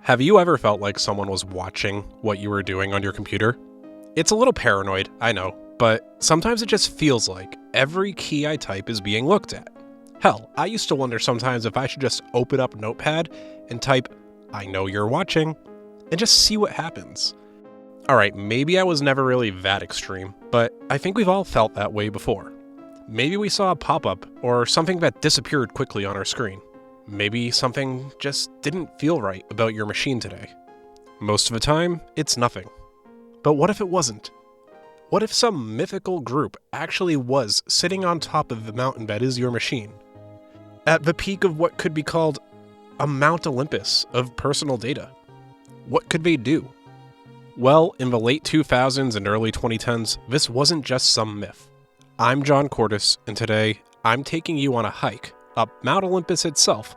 Have you ever felt like someone was watching what you were doing on your computer? It's a little paranoid, I know, but sometimes it just feels like every key I type is being looked at. Hell, I used to wonder sometimes if I should just open up Notepad and type, "I know you're watching," and just see what happens. Alright, maybe I was never really that extreme, but I think we've all felt that way before. Maybe we saw a pop-up or something that disappeared quickly on our screen. Maybe something just didn't feel right about your machine today. Most of the time, it's nothing. But what if it wasn't? What if some mythical group actually was sitting on top of the mountain that is your machine? At the peak of what could be called a Mount Olympus of personal data? What could they do? Well, in the late 2000s and early 2010s, this wasn't just some myth. I'm John Cordes, and today, I'm taking you on a hike up Mount Olympus itself,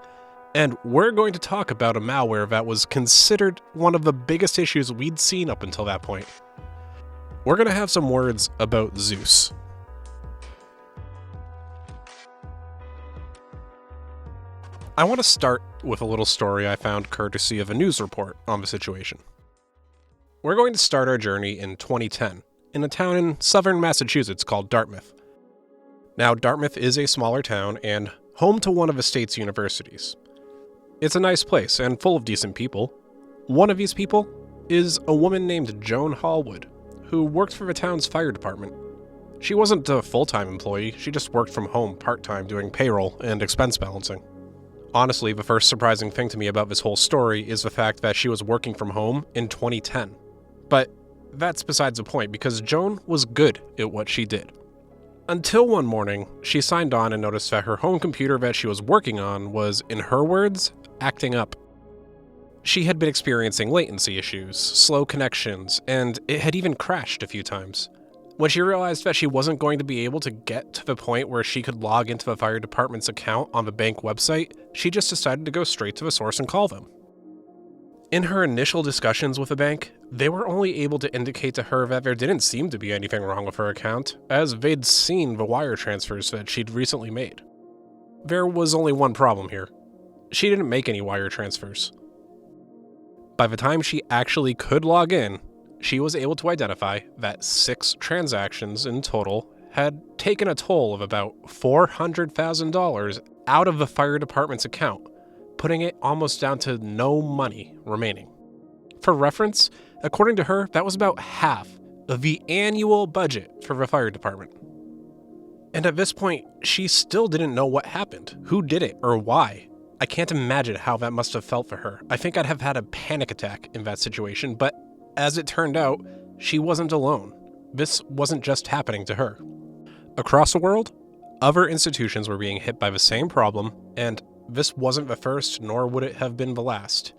and we're going to talk about a malware that was considered one of the biggest issues we'd seen up until that point. We're going to have some words about Zeus. I want to start with a little story I found courtesy of a news report on the situation. We're going to start our journey in 2010, in a town in southern Massachusetts called Dartmouth. Now, Dartmouth is a smaller town and home to one of the state's universities. It's a nice place and full of decent people. One of these people is a woman named Joan Hallwood, who worked for the town's fire department. She wasn't a full-time employee, she just worked from home part-time doing payroll and expense balancing. Honestly, the first surprising thing to me about this whole story is the fact that she was working from home in 2010. But that's besides the point, because Joan was good at what she did. Until one morning, she signed on and noticed that her home computer that she was working on was, in her words, acting up. She had been experiencing latency issues, slow connections, and it had even crashed a few times. When she realized that she wasn't going to be able to get to the point where she could log into the fire department's account on the bank website, she just decided to go straight to the source and call them. In her initial discussions with the bank, they were only able to indicate to her that there didn't seem to be anything wrong with her account, as they'd seen the wire transfers that she'd recently made. There was only one problem here. She didn't make any wire transfers. By the time she actually could log in, she was able to identify that 6 transactions in total had taken a toll of about $400,000 out of the fire department's account, putting it almost down to no money remaining. For reference, according to her, that was about half of the annual budget for the fire department. And at this point, she still didn't know what happened, who did it, or why. I can't imagine how that must have felt for her. I think I'd have had a panic attack in that situation, but as it turned out, she wasn't alone. This wasn't just happening to her. Across the world, other institutions were being hit by the same problem, and this wasn't the first, nor would it have been the last.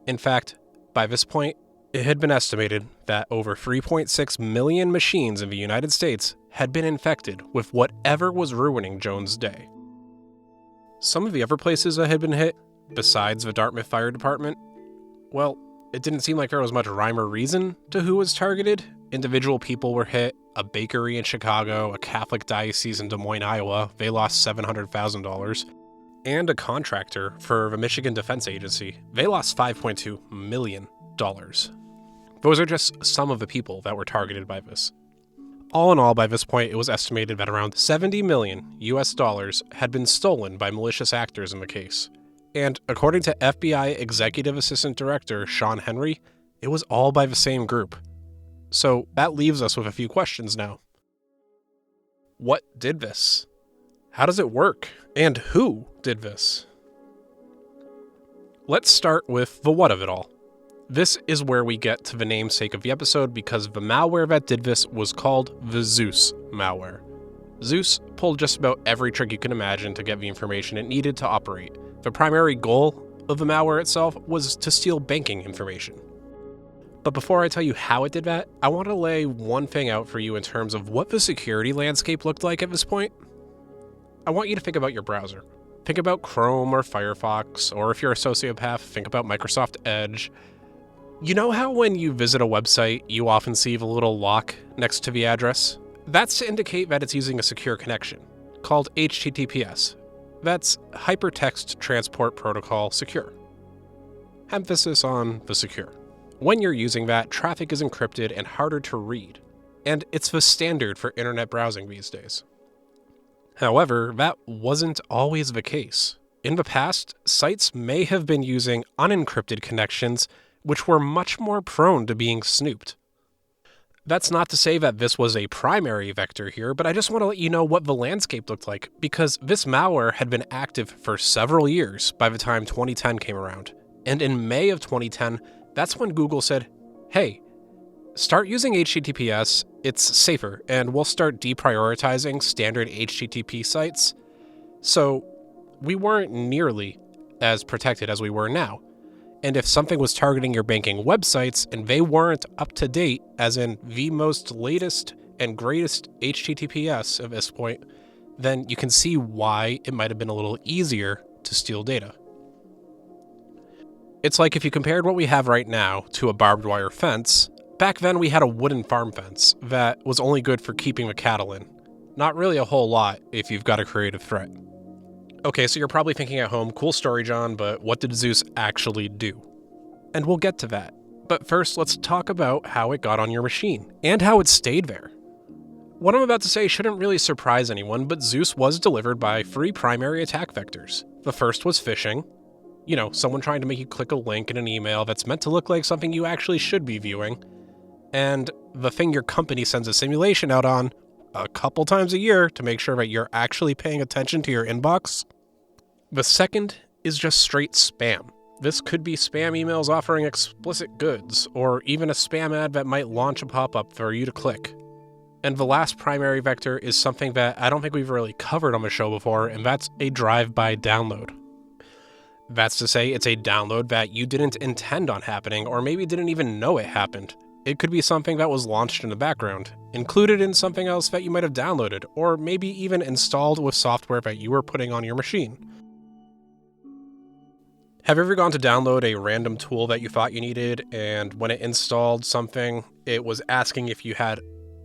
In fact, by this point, it had been estimated that over 3.6 million machines in the United States had been infected with whatever was ruining Joan's day. Some of the other places that had been hit, besides the Dartmouth Fire Department, well, it didn't seem like there was much rhyme or reason to who was targeted. Individual people were hit. A bakery in Chicago, a Catholic diocese in Des Moines, Iowa, they lost $700,000. And a contractor for the Michigan Defense Agency, they lost $5.2 million. Those are just some of the people that were targeted by this. All in all, by this point, it was estimated that around $70 million had been stolen by malicious actors in the case. And according to FBI Executive Assistant Director Sean Henry, it was all by the same group. So that leaves us with a few questions now. What did this? How does it work? And who did this? Let's start with the what of it all. This is where we get to the namesake of the episode, because the malware that did this was called the Zeus malware. Zeus pulled just about every trick you can imagine to get the information it needed to operate. The primary goal of the malware itself was to steal banking information. But before I tell you how it did that, I want to lay one thing out for you in terms of what the security landscape looked like at this point. I want you to think about your browser. Think about Chrome or Firefox, or if you're a sociopath, think about Microsoft Edge. You know how when you visit a website, you often see the little lock next to the address? That's to indicate that it's using a secure connection, called HTTPS. That's Hypertext Transport Protocol Secure. Emphasis on the secure. When you're using that, traffic is encrypted and harder to read, and it's the standard for internet browsing these days. However, that wasn't always the case. In the past, sites may have been using unencrypted connections, which were much more prone to being snooped. That's not to say that this was a primary vector here, but I just want to let you know what the landscape looked like, because this malware had been active for several years by the time 2010 came around. And in May of 2010, that's when Google said, hey, start using HTTPS, it's safer, and we'll start deprioritizing standard HTTP sites. So we weren't nearly as protected as we were now. And if something was targeting your banking websites and they weren't up to date, as in the most latest and greatest HTTPS at this point, then you can see why it might have been a little easier to steal data. It's like if you compared what we have right now to a barbed wire fence, back then we had a wooden farm fence that was only good for keeping the cattle in. Not really a whole lot if you've got a creative threat. Okay, so you're probably thinking at home, cool story, John, but what did Zeus actually do? And we'll get to that. But first, let's talk about how it got on your machine, and how it stayed there. What I'm about to say shouldn't really surprise anyone, but Zeus was delivered by 3 primary attack vectors. The first was phishing. You know, someone trying to make you click a link in an email that's meant to look like something you actually should be viewing. And the thing your company sends a simulation out on a couple times a year to make sure that you're actually paying attention to your inbox. The second is just straight spam. This could be spam emails offering explicit goods, or even a spam ad that might launch a pop-up for you to click. And the last primary vector is something that I don't think we've really covered on the show before, and that's a drive-by download. That's to say, it's a download that you didn't intend on happening, or maybe didn't even know it happened. It could be something that was launched in the background, included in something else that you might have downloaded, or maybe even installed with software that you were putting on your machine. Have you ever gone to download a random tool that you thought you needed, and when it installed something, it was asking if you had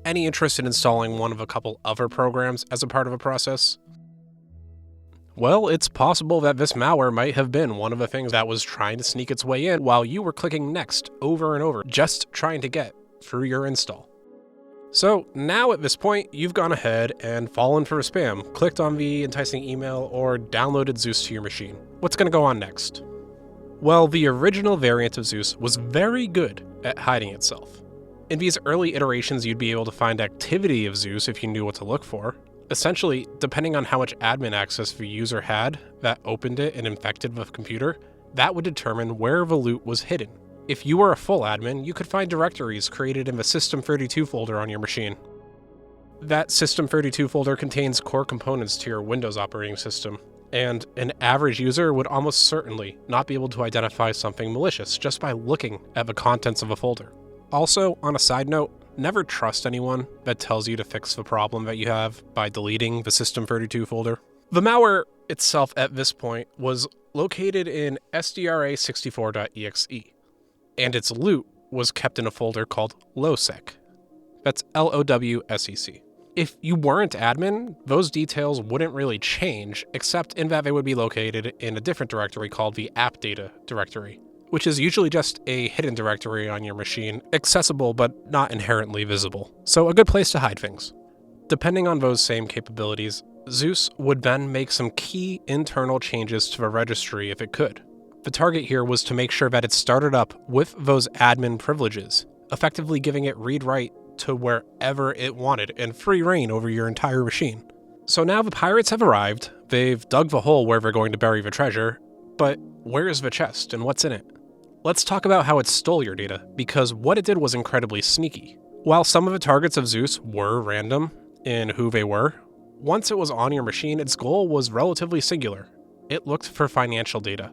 any interest in installing one of a couple other programs as a part of a process? Well, it's possible that this malware might have been one of the things that was trying to sneak its way in while you were clicking next over and over, just trying to get through your install. So now at this point, you've gone ahead and fallen for a spam, clicked on the enticing email, or downloaded Zeus to your machine. What's going to go on next? Well, the original variant of Zeus was very good at hiding itself. In these early iterations, you'd be able to find activity of Zeus if you knew what to look for. Essentially, depending on how much admin access the user had that opened it and infected the computer, that would determine where the loot was hidden. If you were a full admin, you could find directories created in the System32 folder on your machine. That System32 folder contains core components to your Windows operating system, and an average user would almost certainly not be able to identify something malicious just by looking at the contents of a folder. Also, on a side note, never trust anyone that tells you to fix the problem that you have by deleting the System32 folder. The malware itself at this point was located in SDRA64.exe, and its loot was kept in a folder called lowsec. That's LOWSEC. If you weren't admin, those details wouldn't really change, except in that they would be located in a different directory called the app data directory, which is usually just a hidden directory on your machine, accessible but not inherently visible. So a good place to hide things. Depending on those same capabilities, Zeus would then make some key internal changes to the registry if it could. The target here was to make sure that it started up with those admin privileges, effectively giving it read-write to wherever it wanted and free reign over your entire machine. So now the pirates have arrived, they've dug the hole where they're going to bury the treasure, but where is the chest and what's in it? Let's talk about how it stole your data, because what it did was incredibly sneaky. While some of the targets of Zeus were random in who they were, once it was on your machine, its goal was relatively singular. It looked for financial data.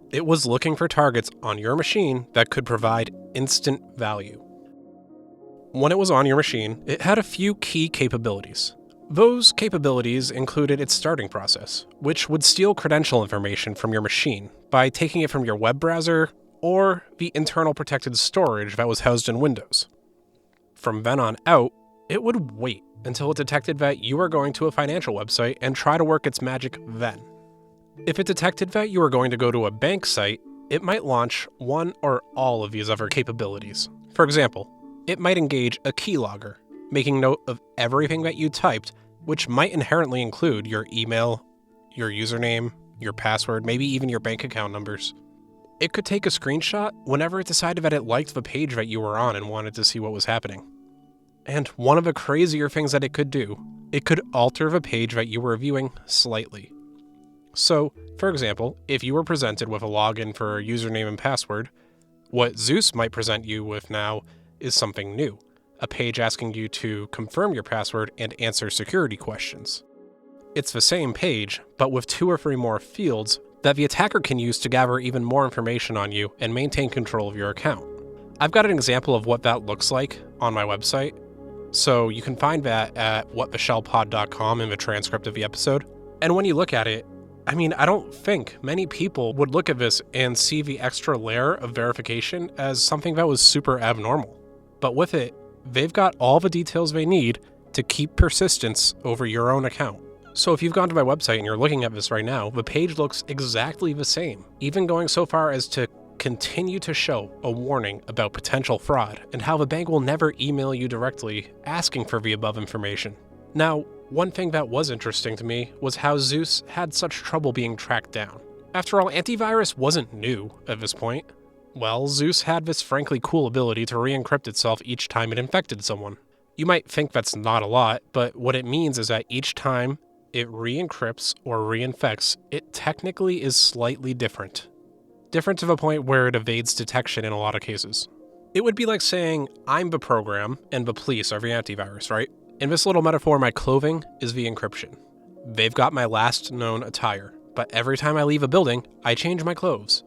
It was looking for targets on your machine that could provide instant value. When it was on your machine, it had a few key capabilities. Those capabilities included its starting process, which would steal credential information from your machine by taking it from your web browser or the internal protected storage that was housed in Windows. From then on out, it would wait until it detected that you were going to a financial website and try to work its magic then. If it detected that you were going to go to a bank site, it might launch one or all of these other capabilities. For example, it might engage a keylogger, making note of everything that you typed, which might inherently include your email, your username, your password, maybe even your bank account numbers. It could take a screenshot whenever it decided that it liked the page that you were on and wanted to see what was happening. And one of the crazier things that it could do, it could alter the page that you were viewing slightly. So, for example, if you were presented with a login for a username and password, what Zeus might present you with now is something new, a page asking you to confirm your password and answer security questions. It's the same page, but with 2 or 3 more fields that the attacker can use to gather even more information on you and maintain control of your account. I've got an example of what that looks like on my website, so you can find that at whattheshellpod.com in the transcript of the episode. And when you look at it, I don't think many people would look at this and see the extra layer of verification as something that was super abnormal. But with it, they've got all the details they need to keep persistence over your own account. So if you've gone to my website and you're looking at this right now, the page looks exactly the same, even going so far as to continue to show a warning about potential fraud and how the bank will never email you directly asking for the above information. Now, one thing that was interesting to me was how Zeus had such trouble being tracked down. After all, antivirus wasn't new at this point. Well, Zeus had this frankly cool ability to re-encrypt itself each time it infected someone. You might think that's not a lot, but what it means is that each time it re-encrypts or reinfects, it technically is slightly different. Different to the point where it evades detection in a lot of cases. It would be like saying, I'm the program and the police are the antivirus, right? In this little metaphor, my clothing is the encryption. They've got my last known attire, but every time I leave a building, I change my clothes.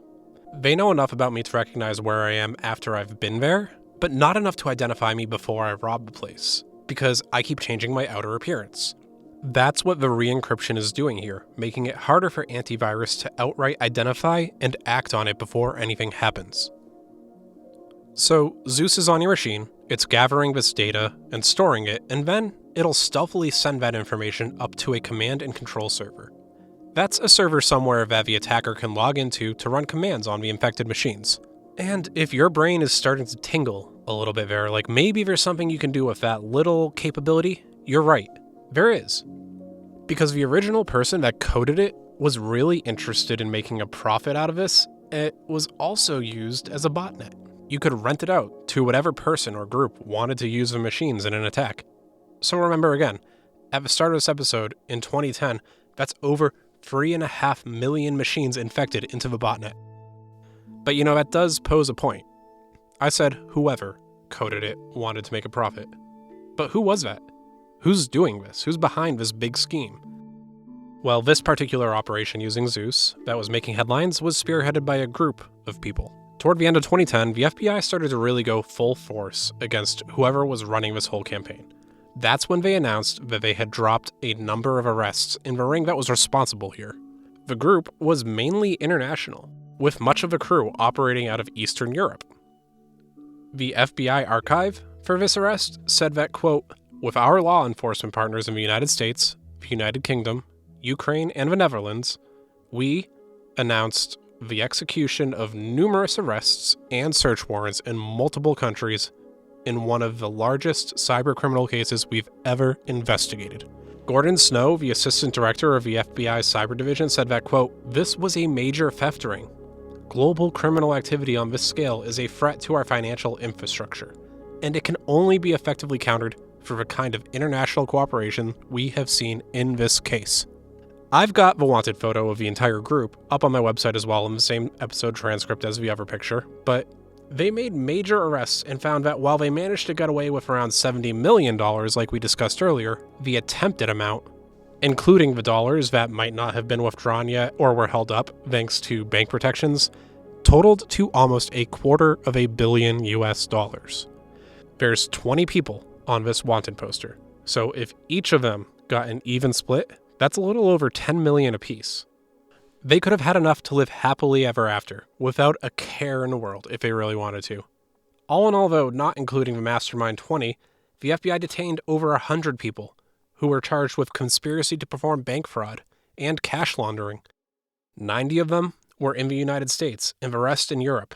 They know enough about me to recognize where I am after I've been there, but not enough to identify me before I rob the place, because I keep changing my outer appearance. That's what the re-encryption is doing here, making it harder for antivirus to outright identify and act on it before anything happens. So Zeus is on your machine, it's gathering this data and storing it, and then it'll stealthily send that information up to a command and control server. That's a server somewhere that the attacker can log into to run commands on the infected machines. And if your brain is starting to tingle a little bit there, like maybe there's something you can do with that little capability, you're right. There is. Because the original person that coded it was really interested in making a profit out of this, it was also used as a botnet. You could rent it out to whatever person or group wanted to use the machines in an attack. So remember again, at the start of this episode, in 2010, that's over 3.5 million machines infected into the botnet. But that does pose a point. I said whoever coded it wanted to make a profit. But who was that? Who's doing this? Who's behind this big scheme? Well, this particular operation using Zeus that was making headlines was spearheaded by a group of people. Toward the end of 2010, the FBI started to really go full force against whoever was running this whole campaign. That's when they announced that they had dropped a number of arrests in the ring that was responsible here. The group was mainly international, with much of the crew operating out of Eastern Europe. The FBI archive for this arrest said that, quote, with our law enforcement partners in the United States, the United Kingdom, Ukraine, and the Netherlands, we announced the execution of numerous arrests and search warrants in multiple countries in one of the largest cybercriminal cases we've ever investigated. Gordon Snow, the assistant director of the FBI's cyber division, said that, quote, this was a major theft ring. Global criminal activity on this scale is a threat to our financial infrastructure, and it can only be effectively countered for the kind of international cooperation we have seen in this case. I've got the wanted photo of the entire group up on my website as well in the same episode transcript as the other picture, but they made major arrests and found that while they managed to get away with around $70 million like we discussed earlier, the attempted amount, including the dollars that might not have been withdrawn yet or were held up thanks to bank protections, totaled to almost $250 million US. There's 20 people on this wanted poster, so if each of them got an even split, that's a little over $10 million apiece. They could have had enough to live happily ever after, without a care in the world if they really wanted to. All in all, though, not including the Mastermind 20, the FBI detained over 100 people who were charged with conspiracy to perform bank fraud and cash laundering. 90 of them were in the United States and the rest in Europe.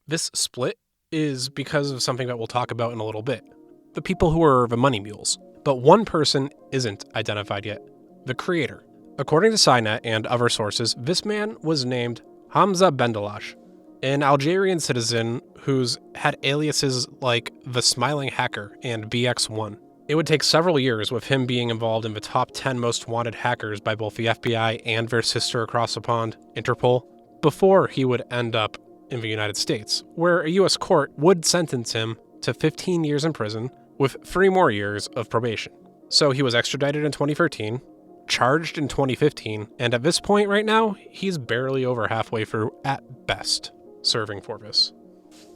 This split is because of something that we'll talk about in a little bit. The people who are the money mules. But one person isn't identified yet. The creator. According to Cynet and other sources, this man was named Hamza Bendelash, an Algerian citizen who's had aliases like the Smiling Hacker and BX1. It would take several years with him being involved in the top 10 most wanted hackers by both the FBI and their sister across the pond, Interpol, before he would end up in the United States, where a US court would sentence him to 15 years in prison with 3 more years of probation. So he was extradited in 2013, charged in 2015, and at this point right now, he's barely over halfway through, at best, serving for this.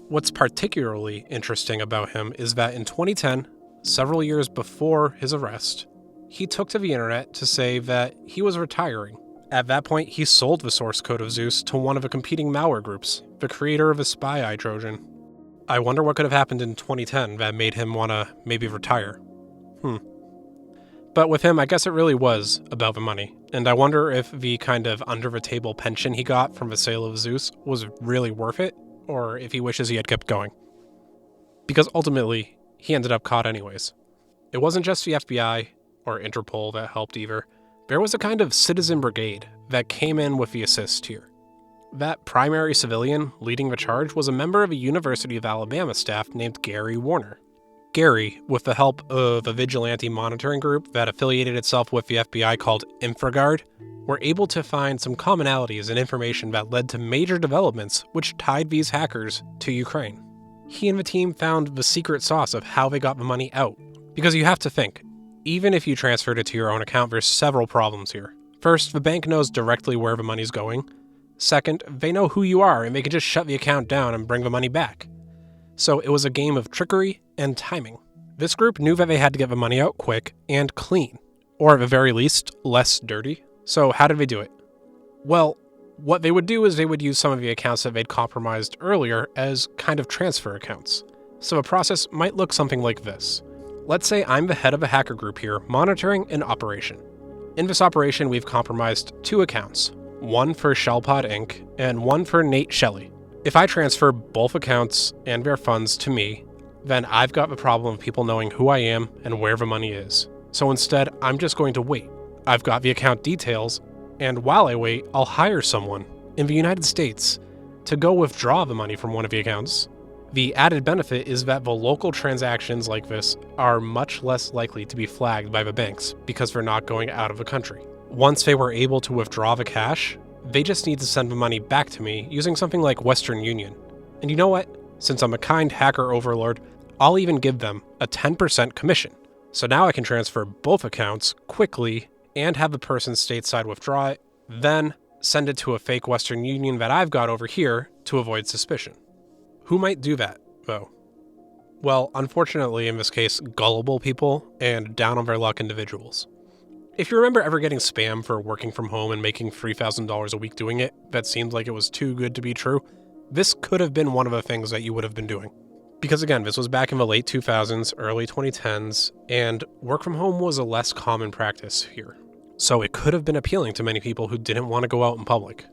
What's particularly interesting about him is that in 2010, several years before his arrest, he took to the internet to say that he was retiring. At that point, he sold the source code of Zeus to one of the competing malware groups, the creator of a spy eye Trojan. I wonder what could have happened in 2010 that made him want to maybe retire. But with him, I guess it really was about the money, and I wonder if the kind of under-the-table pension he got from the sale of Zeus was really worth it, or if he wishes he had kept going. Because ultimately, he ended up caught anyways. It wasn't just the FBI or Interpol that helped either. There was a kind of citizen brigade that came in with the assist here. That primary civilian leading the charge was a member of a University of Alabama staff named Gary Warner. Gary, with the help of a vigilante monitoring group that affiliated itself with the FBI called InfraGard, were able to find some commonalities and information that led to major developments which tied these hackers to Ukraine. He and the team found the secret sauce of how they got the money out. Because you have to think, even if you transferred it to your own account, there's several problems here. First, the bank knows directly where the money's going. Second, they know who you are and they can just shut the account down and bring the money back. So it was a game of trickery and timing. This group knew that they had to get the money out quick and clean, or at the very least, less dirty. So how did they do it? Well, what they would do is they would use some of the accounts that they'd compromised earlier as kind of transfer accounts. So a process might look something like this. Let's say I'm the head of a hacker group here, monitoring an operation. In this operation, we've compromised 2 accounts, one for Shellpod Inc. and one for Nate Shelley. If I transfer both accounts and their funds to me, then I've got the problem of people knowing who I am and where the money is. So instead, I'm just going to wait. I've got the account details, and while I wait, I'll hire someone in the United States to go withdraw the money from one of the accounts. The added benefit is that the local transactions like this are much less likely to be flagged by the banks because they're not going out of the country. Once they were able to withdraw the cash, they just need to send the money back to me using something like Western Union. And you know what? Since I'm a kind hacker overlord, I'll even give them a 10% commission. So now I can transfer both accounts quickly and have the person stateside withdraw it, then send it to a fake Western Union that I've got over here to avoid suspicion. Who might do that, though? Well, unfortunately in this case, gullible people and down on their luck individuals. If you remember ever getting spam for working from home and making $3,000 a week doing it, that seemed like it was too good to be true, this could have been one of the things that you would have been doing. Because again, this was back in the late 2000s, early 2010s, and work from home was a less common practice here. So it could have been appealing to many people who didn't want to go out in public.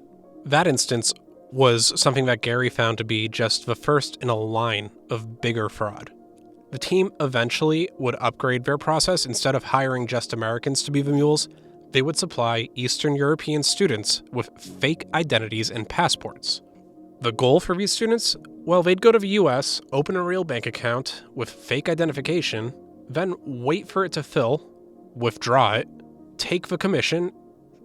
That instance was something that Gary found to be just the first in a line of bigger fraud. The team eventually would upgrade their process. Instead of hiring just Americans to be the mules, they would supply Eastern European students with fake identities and passports. The goal for these students? Well, they'd go to the US, open a real bank account with fake identification, then wait for it to fill, withdraw it, take the commission,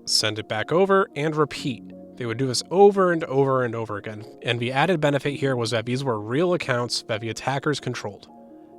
send it back over, and repeat. They would do this over and over and over again. And the added benefit here was that these were real accounts that the attackers controlled,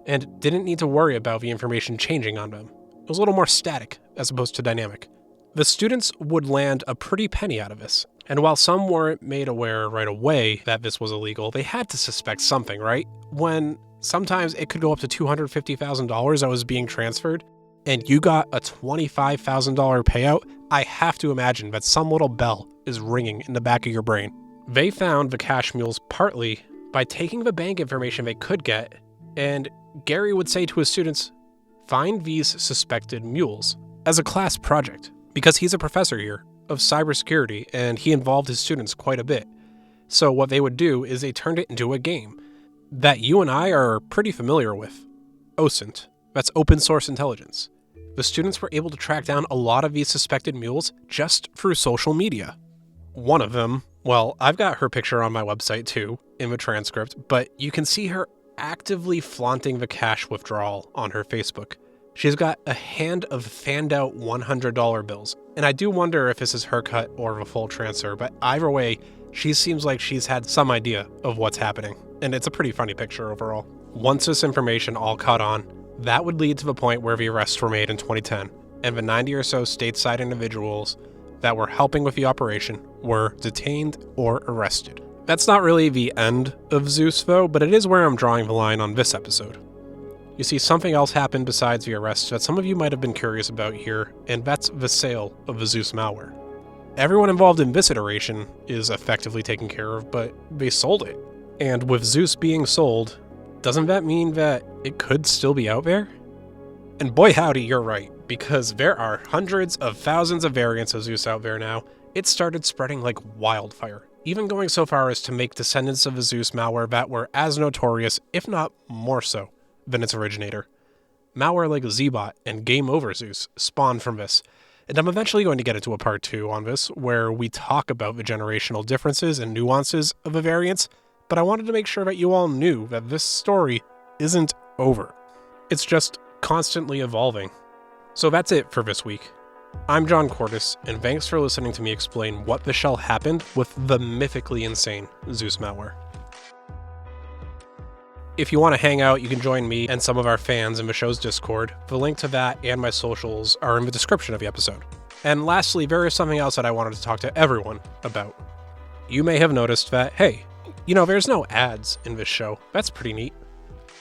and didn't need to worry about the information changing on them. It was a little more static as opposed to dynamic. The students would land a pretty penny out of this, and while some weren't made aware right away that this was illegal, they had to suspect something, right? When sometimes it could go up to $250,000 that was being transferred, and you got a $25,000 payout, I have to imagine that some little bell is ringing in the back of your brain. They found the cash mules partly by taking the bank information they could get, and Gary would say to his students, find these suspected mules as a class project. Because he's a professor here, of cybersecurity, and he involved his students quite a bit. So what they would do is they turned it into a game that you and I are pretty familiar with. OSINT. That's open source intelligence. The students were able to track down a lot of these suspected mules just through social media. One of them, well, I've got her picture on my website too, in the transcript, but you can see her actively flaunting the cash withdrawal on her Facebook. She's got a hand of fanned out $100 bills, and I do wonder if this is her cut or a full transfer, but either way, she seems like she's had some idea of what's happening, and it's a pretty funny picture overall. Once this information all caught on, that would lead to the point where the arrests were made in 2010, and the 90 or so stateside individuals that were helping with the operation were detained or arrested. That's not really the end of Zeus though, but it is where I'm drawing the line on this episode. You see, something else happened besides the arrests that some of you might have been curious about here, and that's the sale of the Zeus malware. Everyone involved in this iteration is effectively taken care of, but they sold it. And with Zeus being sold, doesn't that mean that it could still be out there? And boy howdy, you're right, because there are hundreds of thousands of variants of Zeus out there now. It started spreading like wildfire, even going so far as to make descendants of the Zeus malware that were as notorious, if not more so, than its originator. Malware like Zbot and Game Over Zeus spawned from this, and I'm eventually going to get into a part 2 on this, where we talk about the generational differences and nuances of the variants, but I wanted to make sure that you all knew that this story isn't over. It's just constantly evolving. So that's it for this week. I'm John Cordes, and thanks for listening to me explain what the hell happened with the mythically insane Zeus malware. If you want to hang out, you can join me and some of our fans in the show's Discord. The link to that and my socials are in the description of the episode. And lastly, there is something else that I wanted to talk to everyone about. You may have noticed that, hey, there's no ads in this show. That's pretty neat.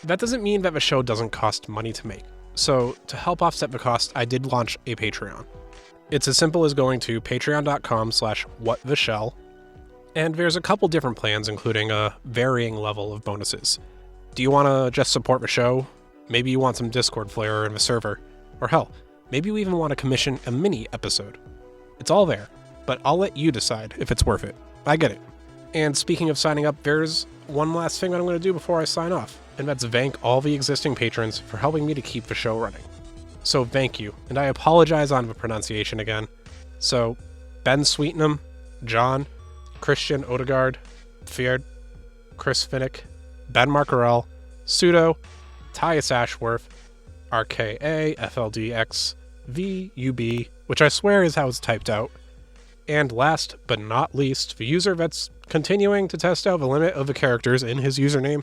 That doesn't mean that the show doesn't cost money to make. So to help offset the cost, I did launch a Patreon. It's as simple as going to patreon.com/whattheshell, and there's a couple different plans, including a varying level of bonuses. Do you want to just support the show? Maybe you want some Discord flair in the server, or hell, maybe you even want to commission a mini episode. It's all there, but I'll let you decide if it's worth it. I get it. And speaking of signing up, there's one last thing that I'm going to do before I sign off, and that's thank all the existing patrons for helping me to keep the show running. So thank you, and I apologize on the pronunciation again. So, Ben Sweetenham, John, Christian Odegaard, Fjord, Chris Finnick, Ben Markarell, Pseudo, Tyus Ashworth, RKA, FLDX, VUB, which I swear is how it's typed out, and last but not least, the user that's continuing to test out the limit of the characters in his username.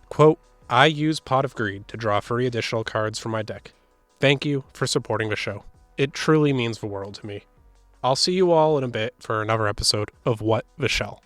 Quote, I use Pot of Greed to draw free additional cards from my deck. Thank you for supporting the show. It truly means the world to me. I'll see you all in a bit for another episode of What the Shell.